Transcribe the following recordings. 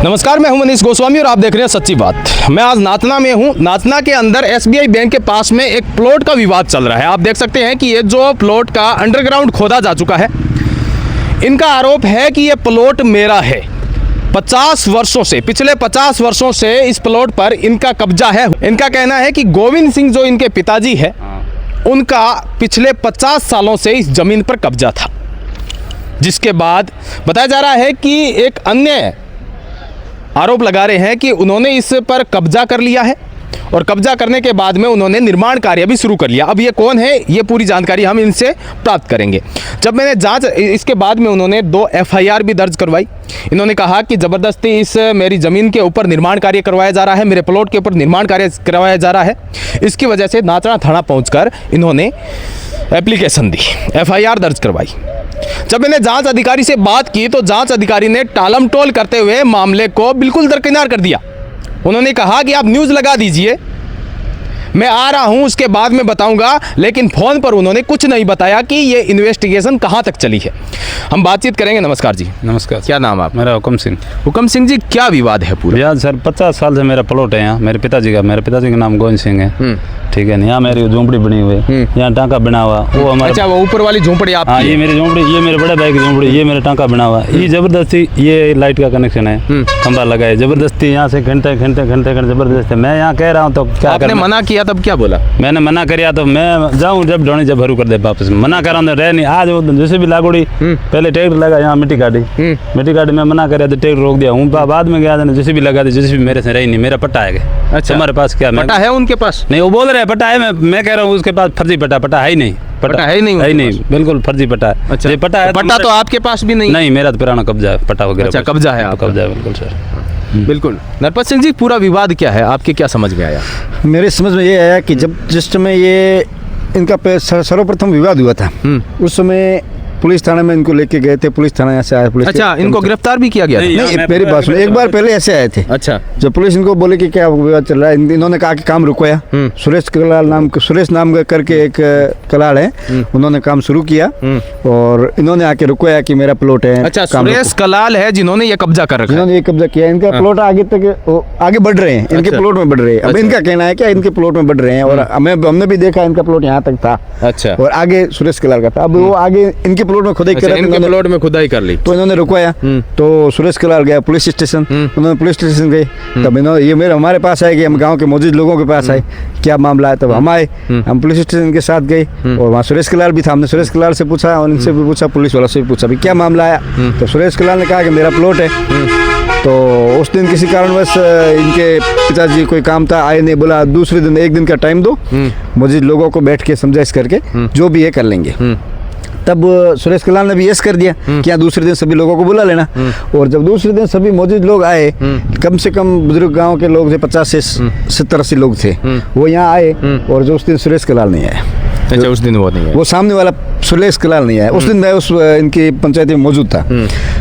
नमस्कार, मैं हूं मनीष गोस्वामी और आप देख रहे हैं सच्ची बात। मैं आज नातना में हूं। नातना के अंदर SBI बैंक के पास में एक प्लॉट का विवाद चल रहा है। आप देख सकते हैं कि ये जो प्लॉट का अंडरग्राउंड खोदा जा चुका है। इनका आरोप है कि ये प्लॉट मेरा है। 50 वर्षों से, पिछले 50 वर्षों से इस प्लॉट पर इनका कब्जा है। इनका कहना है कि गोविंद सिंह जो इनके पिताजी है, उनका पिछले 50 सालों से इस जमीन पर कब्जा था। जिसके बाद बताया जा रहा है कि एक अन्य आरोप लगा रहे हैं कि उन्होंने इस पर कब्जा कर लिया है और कब्जा करने के बाद में उन्होंने निर्माण कार्य भी शुरू कर लिया। अब ये कौन है, ये पूरी जानकारी हम इनसे प्राप्त करेंगे। जब मैंने जांच, इसके बाद में उन्होंने 2 FIR भी दर्ज करवाई। इन्होंने कहा कि ज़बरदस्ती इस मेरी ज़मीन के ऊपर निर्माण कार्य करवाया जा रहा है, मेरे प्लॉट के ऊपर निर्माण कार्य करवाया जा रहा है। इसकी वजह से नातना थाना पहुँचकर इन्होंने एप्लीकेशन दी, FIR दर्ज करवाई। जब मैंने जांच अधिकारी से बात की तो जांच अधिकारी ने टालमटोल करते हुए मामले को बिल्कुल दरकिनार कर दिया। उन्होंने कहा कि आप न्यूज़ लगा दीजिए, मैं आ रहा हूं, उसके बाद में बताऊंगा। लेकिन फ़ोन पर उन्होंने कुछ नहीं बताया कि ये इन्वेस्टिगेशन कहां तक चली है। हम बातचीत करेंगे। नमस्कार जी। नमस्कार। क्या नाम आप? मेरा हुक्म सिंह। हुक्म सिंह जी, क्या विवाद है पूरा? यार सर, 50 साल से मेरा प्लॉट है यहाँ, मेरे पिताजी का नाम गोविंद सिंह है। ठीक है, यहाँ मेरी झोंपड़ी बनी हुई है, यहाँ टांका बना हुआ वो हमारा। अच्छा, वो ऊपर वाली झोंपड़ी आपकी? हाँ, ये मेरी झोंपड़ी, ये मेरे बड़े भाई की झोंपड़ी, ये मेरा टांका बना हुआ। ये जबरदस्ती, ये लाइट का कनेक्शन है, खंबा लगा है, जबरदस्ती यहाँ से घंटे जबरदस्ती। मैं यहाँ कह रह हूँ तो क्या? आपने मना किया तब क्या बोला? मैंने मना करिया तो मैं जाऊँ जब ढोनी जब हरू कर दे वापस। मना कर रहा हूँ रह नहीं। आज वो जैसे भी लागोड़ी, पहले ट्रैक्टर लगा यहाँ, मिट्टी काटी, मैं मना करिया तो ट्रैक्टर रोक दिया हूँ। बाद में गया जैसे भी लगा दी, जैसे भी मेरे से रही नहीं, मेरा पट्टा है। अच्छा, हमारे पास क्या पट्टा है उनके पास? नहीं, वो बोल रहे हैं पट्टा है। मैं कह रहा हूँ उसके पास फर्जी पट्टा है ही नहीं। पट्टा है ही नहीं, बिल्कुल फर्जी पट्टा है। अच्छा, ये पट्टा है पट्टा तो आपके पास भी नहीं? नहीं, मेरा तो पुराना कब्जा है, पट्टा वगैरह। अच्छा, कब्जा है आपका? कब्जा है, बिल्कुल सर। बिल्कुल। नरपत सिंह जी, पूरा विवाद क्या है, आपके क्या समझ में आया? मेरे समझ में ये आया कि जिस समय ये इनका सर्वप्रथम विवाद हुआ था, उस समय पुलिस थाने में इनको लेके गए थे। पुलिस थाना यहाँ से आया, पुलिस। अच्छा, इनको गिरफ्तार भी किया गया था? नहीं, मेरी बात सुनो, एक बार पहले ऐसे आए थे। अच्छा, जब पुलिस इनको बोले कि क्या विवाद चल रहा है, इन्होंने कहा कि काम रुकवाया। सुरेश नाम करके एक कलाल है, उन्होंने काम शुरू किया और इन्होंने आके रुकवाया कि मेरा प्लॉट है। अच्छा, सुरेश कलाल है जिन्होंने ये कब्जा कर रखा है? इन्होंने ये कब्जा किया। इनका प्लॉट आगे तक आगे बढ़ रहे हैं, इनके प्लॉट में बढ़ रहे हैं। अब इनका कहना है कि इनके प्लॉट में बढ़ रहे हैं और हमने भी देखा इनका प्लॉट यहाँ तक था। अच्छा, और आगे सुरेश कलाल का था। अब वो आगे इनके प्लॉट में खुदाई कर रहे थे, प्लॉट में खुदाई कर ली तो इन्होंने रुकवाया। तो सुरेश कलाल गया पुलिस स्टेशन, उन्होंने पुलिस स्टेशन गए। तब इन्होंने हमारे पास आए कि हम गांव के मौजूद लोगों के पास आए, क्या मामला है। तब हम आए, हम पुलिस स्टेशन के साथ गए और वहाँ सुरेश कलाल भी था। हमने सुरेश कलाल से पूछा और इनसे भी पूछा, पुलिस वालों से भी पूछा, भाई क्या मामला आया। तो सुरेश कलाल ने कहा कि मेरा प्लॉट है। तो उस दिन किसी कारणवश इनके पिताजी कोई काम था, आए नहीं। बोला दूसरे दिन, एक दिन का टाइम दो, मौजूद लोगों को बैठ के समझाइश करके जो भी है कर लेंगे। तब सुरेश कलाल ने भी यस कर दिया कि यहाँ दूसरे दिन सभी लोगों को बुला लेना। और जब दूसरे दिन सभी मौजूद लोग आए, कम से कम बुजुर्ग गांव के लोग थे, 50 से 70-80 लोग थे, वो यहाँ आए। और जो उस दिन सुरेश कलाल नहीं आया। अच्छा, उस दिन वो नहीं है, वो सामने वाला सुरेश कलाल नहीं आया। उस दिन मैं उस इनकी पंचायत में मौजूद था।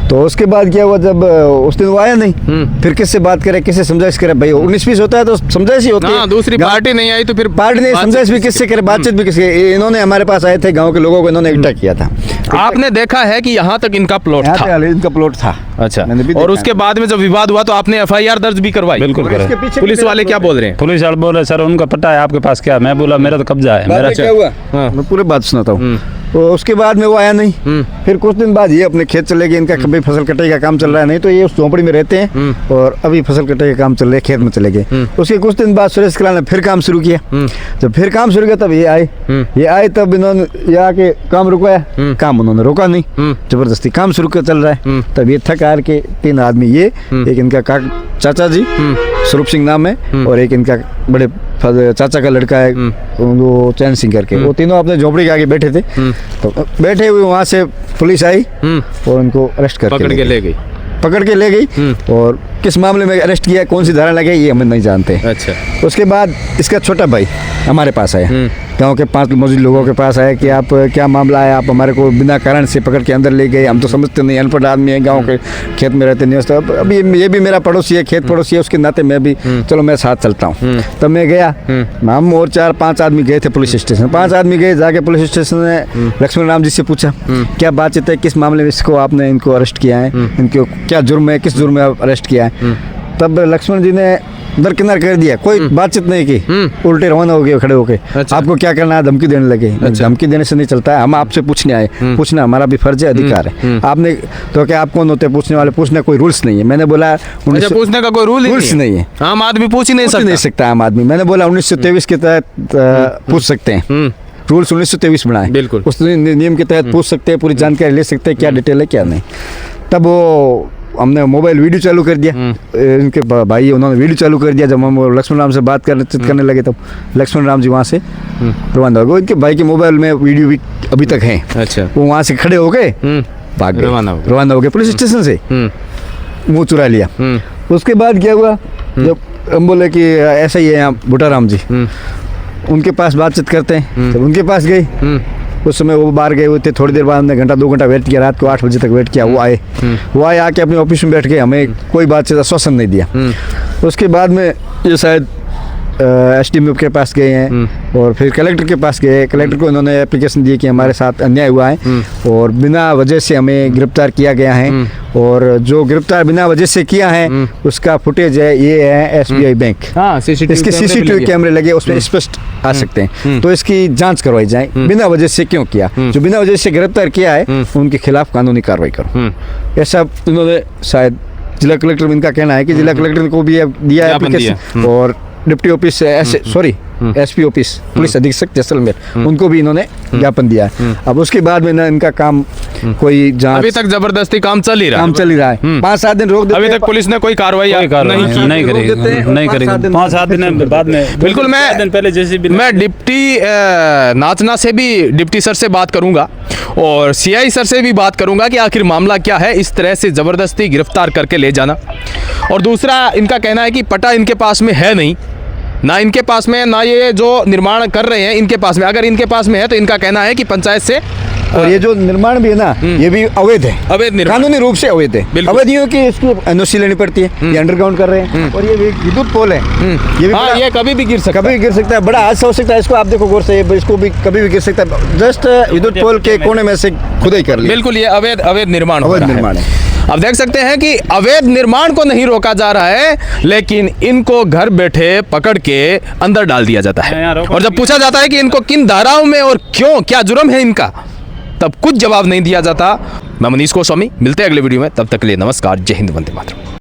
तो उसके बाद क्या हुआ, जब उस दिन वो आया नहीं, फिर किससे बात करे, किससे समझाइश करे? भाई 19-20 होता है तो समझाइश ही होती है। दूसरी पार्टी नहीं आई तो फिर पार्टी ने समझाइश भी किससे करे, बातचीत भी किससे? इन्होंने हमारे पास आए थे, गाँव के लोगों को इन्होंने इकट्ठा किया था। आपने देखा है कि यहाँ तक इनका प्लॉट था? इनका प्लॉट था। अच्छा, और उसके बाद में जब विवाद हुआ तो आपने FIR दर्ज भी करवाई? बिल्कुल करा। पुलिस वाले क्या बोल रहे हैं? पुलिस वाले बोल रहे सर उनका पट्टा है, आपके पास क्या? मैं बोला मेरा तो कब्जा है। मेरा क्या हुआ, मैं पूरी बात सुनाता हूँ। तो उसके बाद में वो आया नहीं। फिर कुछ दिन बाद ये अपने खेत चले गए। इनका कभी फसल कटाई का काम चल रहा है, नहीं तो ये उस झोंपड़ी में रहते हैं और अभी फसल कटाई का काम चल रहा है, खेत में चले गए। उसके कुछ दिन बाद सुरेश कलाल ने फिर काम शुरू किया। जब फिर काम शुरू किया तब ये आए, तब इन्होंने ये आके काम रुकवाया। काम उन्होंने रोका नहीं, जबरदस्ती काम शुरू कर चल रहा है। तब ये थक हार के 3 आदमी, ये एक इनका चाचा जी स्वरूप सिंह नाम है और एक इनका बड़े चाचा का लड़का है वो चैन सिंह करके, वो तीनों अपने झोपड़ी के आगे बैठे थे। तो बैठे हुए वहाँ से पुलिस आई और उनको अरेस्ट करके पकड़ के ले गई। और किस मामले में अरेस्ट किया, कौन सी धारा लगी, ये हम नहीं जानते। अच्छा, उसके बाद इसका छोटा भाई हमारे पास आया, गांव के 5 मौजूद लोगों के पास आया कि आप क्या मामला है, आप हमारे को बिना कारण से पकड़ के अंदर ले गए, हम तो समझते नहीं, अनपढ़ आदमी है, गांव के खेत में रहते नहीं। तो अब ये भी मेरा पड़ोसी है, खेत पड़ोसी है, उसके नाते मैं भी चलो मैं साथ चलता हूँ। तब मैं गया, हम और 4-5 आदमी गए थे पुलिस स्टेशन। 5 आदमी गए, जाके पुलिस स्टेशन में लक्ष्मण राम जी से पूछा क्या बातचीत है, किस मामले में इसको आपने इनको अरेस्ट किया है, इनको क्या जुर्म है, किस जुर्म में अरेस्ट किया है। तब लक्ष्मण जी ने दरकिनार कर दिया, कोई बातचीत नहीं की, उल्टे रवाना हो गए खड़े होके। अच्छा। आपको क्या करना है, धमकी देने लगे। अच्छा। धमकी देने से नहीं चलता है, हम आपसे पूछने आए, पूछना हमारा भी फर्ज है, अधिकार है। आपने तो क्या आप कौन होते हैं पूछने वाले, पूछने कोई रूल्स नहीं है। मैंने बोला अच्छा, पूछने का कोई रूल्स नहीं है, आम आदमी पूछ ही नहीं पूछ नहीं सकता आम आदमी। मैंने बोला 1923 के तहत पूछ सकते हैं, रूल्स 1923 बनाए, बिल्कुल। उस नियम के तहत पूछ सकते हैं, पूरी जानकारी ले सकते हैं, क्या डिटेल है क्या नहीं। तब वो हमने मोबाइल वीडियो चालू कर दिया, इनके भाई उन्होंने वीडियो चालू कर दिया। जब हम लक्ष्मण राम से बात करने लगे तब लक्ष्मण राम जी वहाँ से रवाना हो गए। इनके भाई के मोबाइल में वीडियो भी अभी तक है। अच्छा। वो वहाँ से खड़े हो गए, भाग गए, रवाना हो गए पुलिस स्टेशन से, मुँह चुरा लिया। उसके बाद क्या हुआ, जब हम बोले कि ऐसा ही है यहाँ भुटाराम जी, उनके पास बातचीत करते हैं, जब उनके पास गए उस समय वो बाहर गए हुए थे। थोड़ी देर बाद हमने घंटा 2 घंटा वेट किया, रात को 8 बजे तक वेट किया। वो आए आके अपने ऑफिस में बैठ के हमें कोई बात से आश्वासन नहीं दिया। उसके बाद में ये शायद एसडीएम के पास गए हैं और फिर कलेक्टर के पास गए। कलेक्टर को इन्होंने एप्लीकेशन दी कि हमारे साथ अन्याय हुआ है और बिना वजह से हमें गिरफ्तार किया गया है, और जो गिरफ्तार बिना वजह से किया है उसका फुटेज है, ये है एसबीआई बैंक। हाँ, इसके सीसीटीवी कैमरे लगे, उसमें स्पष्ट आ सकते हैं। तो इसकी जांच करवाई जाए, बिना वजह से क्यों किया, जो बिना वजह से गिरफ्तार किया है उनके खिलाफ कानूनी कार्रवाई करो। ऐसा उन्होंने शायद जिला कलेक्टर में इनका कहना है कि जिला कलेक्टर को भी दिया है एप्लीकेशन, और deputy office SP office police अधीक्षक जैसलमेर, उनको भी इन्होंने ज्ञापन दिया है। अब उसके बाद में ना इनका काम कोई जांच, अभी तक जबरदस्ती काम चल ही रहा है। 5-7 दिन रोक देते अभी हैं। तक पुलिस ने कोई कार्रवाई नहीं करेगी 5-7 दिन बाद में। बिल्कुल। 5 दिन पहले जेसीबी मैं डिप्टी नाचना से भी डिप्टी सर से बात करूंगा और सीआई सर से भी बात करूंगा कि आखिर मामला क्या है, इस तरह से जबरदस्ती गिरफ्तार करके ले जाना। और दूसरा इनका कहना है कि पटा इनके पास में है नहीं, ना इनके पास में, ना ये जो निर्माण कर रहे हैं इनके पास में। अगर इनके पास में है तो इनका कहना है कि पंचायत से, और ये जो निर्माण भी है ना, ये भी अवैध है, अवैध निर्माण, कानूनी रूप से अवैध है। बिल्कुल। अवैध यूं कि इसकी एनओसी लेनी पड़ती है, ये अंडरग्राउंड कर रहे हैं, और ये विद्युत पोल है, ये भी हाँ, ये कभी भी गिर सकता कभी भी गिर सकता है, बड़ा हादसा हो सकता है। इसको आप देखो गौर से, इसको भी कभी भी गिर सकता है। जस्ट विद्युत पोल के कोने में से खुदाई कर ली। बिल्कुल, ये अवैध निर्माण हो अवैध रहा निर्माण है। अब देख सकते हैं कि अवैध निर्माण को नहीं रोका जा रहा है, लेकिन इनको घर बैठे पकड़ के अंदर डाल दिया जाता है। और जब पूछा जाता है कि इनको किन धाराओं में और क्यों, क्या जुर्म है इनका, तब कुछ जवाब नहीं दिया जाता। मैं मनीष गोस्वामी, मिलते हैं अगले वीडियो में, तब तक के लिए नमस्कार, जय हिंद, वंदे मातरम।